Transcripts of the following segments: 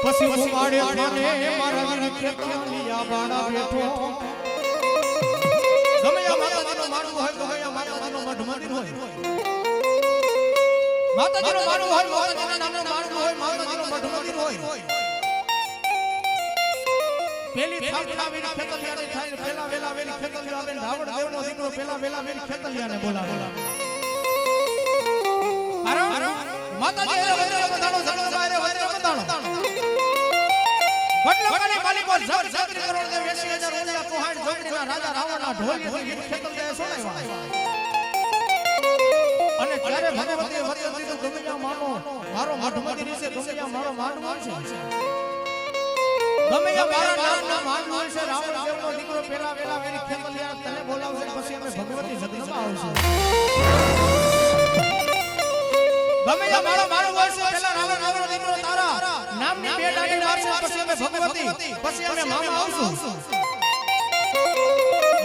પછી ઉપાડે ખાને મારા વિને ખેતલિયા બાડા બેઠો ગમે આ માતાજીનો માનવું હોય ગમે આ માતાજીનો મઠ મંદિર હોય માતાજીનો માનવું હોય માતાજીના નામનો માનવું હોય માતાજીનો મઠ મંદિર હોય પેલી થાળના વિને ખેતલિયાને થાય પેલા વેલા વેલી ખેતલિયા આવે રાવણ દેવનો દીકરો પેલા વેલા વેલી ખેતલિયાને બોલાવે માતાજી વૈરા બતાડો જણો બારે વૈરા બતાડો વડલકાની માલિકો જગ જગરી કરોડ દે 80000 રૂપિયા પોહાડ જોગડીના રાજા રાવણના ઢોલી ખેતલિયા સોનાવ્યા અને ત્યારે ભગવતી વચન દીધું ગમિયા માનો મારો મઠમતી રીસે ગમિયા મારો માન માનશે ગમિયા મારા નામના માન માનશે રાવણ દેવનો દીકરો પેલા વેલા વેલી ખેતલિયા તને બોલાવશે પછી અમે ભગવતી જગદંબા આવશે ગમિયા મારો માન માનશે પેલા રાવણ દેવનો દીકરો તારા નામની બે ડાડી મારશે પછી અમે ભગવતી પછી અમે મામા આવશું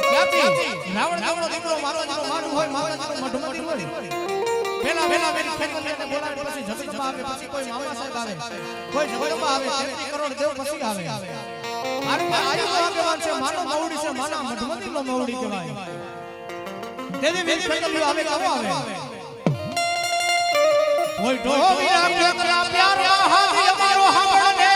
ક્યાંથી રાવણ દેવનો દીકરો મારો માન હોય માતાજીનો મઠમતી હોય પેલા વેલા વેલી ખેતલિયાને બોલાવે પછી જગદંબા આવે પછી કોઈ મામા સાહેબ આવે કોઈ જગદંબા આવે 33 કરોડ દેવ પછી આવે મારું આયુ આગેવાન છે માનો મૌડી છે માના મઠમતીનો મૌડી કહેવાય દેવી વેલી ખેતલિયો આવે કેવો આવે કોઈ ઢોલિયા ખેતલા પ્યાર હાથી અમારો સાંભળને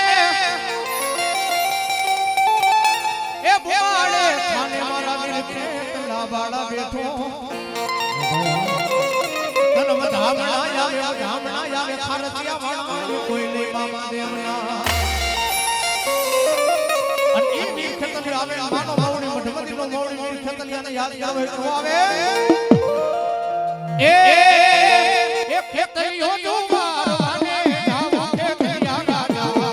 એ બોવાડે થાને મારા વીર ખેતલા બાડા બેઠો ગામડા આવે ખારચિયા વાળા કોઈ નહીં મામા દેવના અને એ વીર ખેતલિયો આવે માનો મૌડી મઠમતીનો મૌડી વીર ખેતલિયાને યાદ આવે તો આવે એ ખેતલિયો જો મારવાને જાવા ખેતલિયા રાજા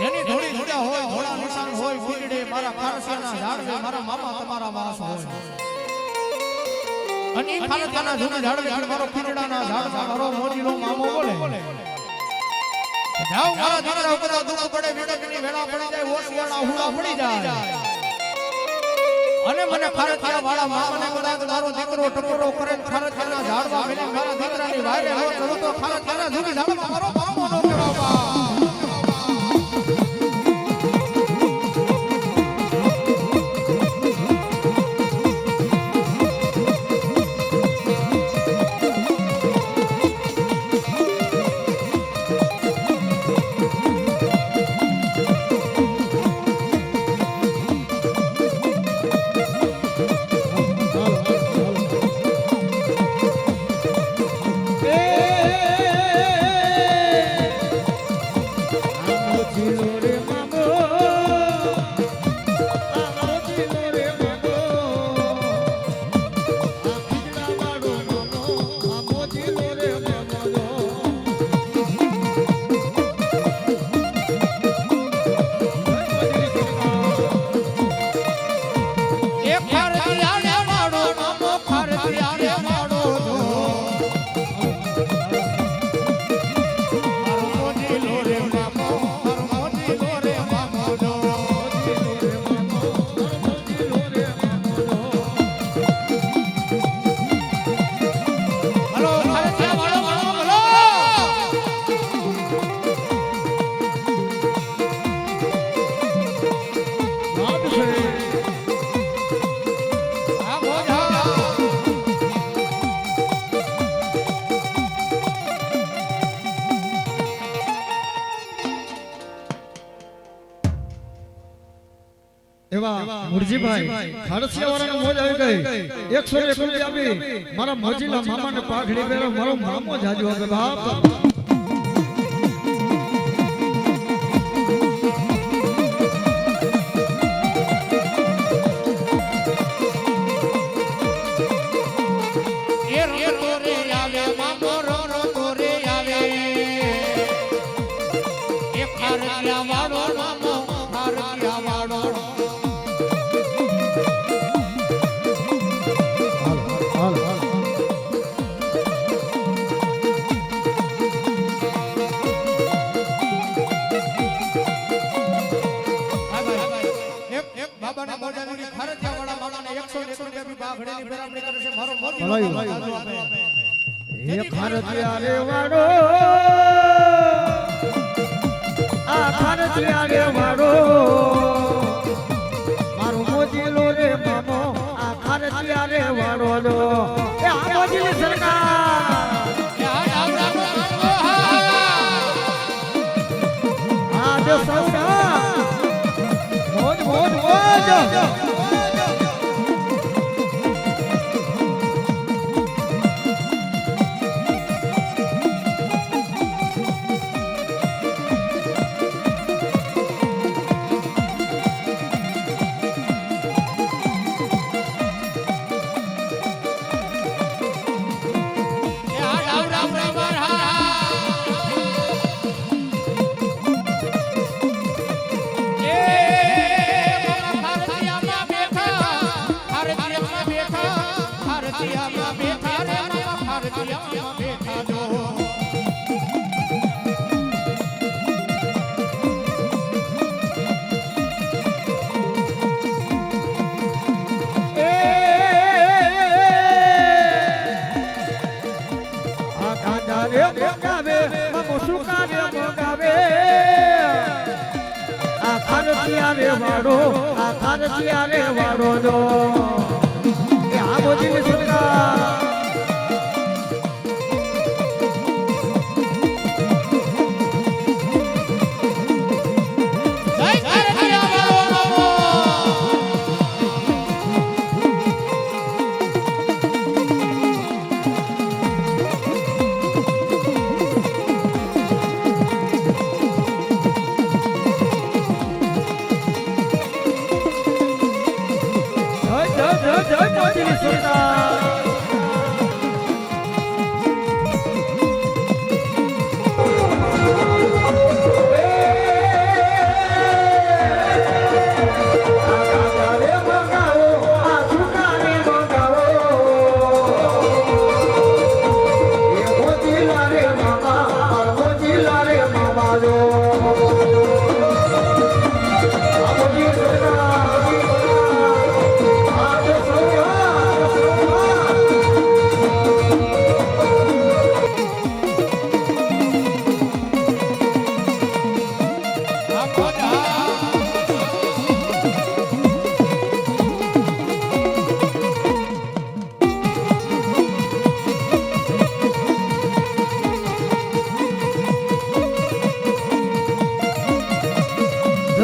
જેની ધોળી ધોળા હોય ધોળા નિશાન હોય ફૂલડે મારા ખારસિયાના ઝાડવે મારા મામા તમારા વાસ હોય અને ઈ ખારસિયાના જૂના ઝાડવે મારો ફૂલડાના ઝાડમાં મારો મોજીનો મામો બોલે જાવ મારા દીકરા ઉપર દુખ પડે વિડકની વેળા પડી જાય ઓસિયાળા હુડા પડી જાય અને મને ખારતિયા વાળા મામાને કદાચ મારો દીકરો ટકોરો કરે ખારતિયાના ઝાડવા મેલે મારા દીકરાની વાયરે નો ચડું તો ખારતિયાના જુદી ઝાડવા મારો મામો નો કેવાવા મુરજીભાઈ ખારસિયાવાળાનો મોજ આવી ગઈ 101 રૂપિયા આપી મારા મોજીલા મામાને પાઘડી પહેરો મારો મામો જાજો આવે બાપ ખારતિયા રે વાડો આ ખારતિયા રે વાડો મારો મોજીલો રે મામો આ ખારતિયા રે વાડો દો એ આ મોજીલી સરકાર આ જો સરકાર મોજ મોજ મોજ વાડો આ ખારતિયા રે વાડો દો એ આ મોજીની સરકાર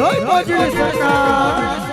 જય મોજીલી સરકાર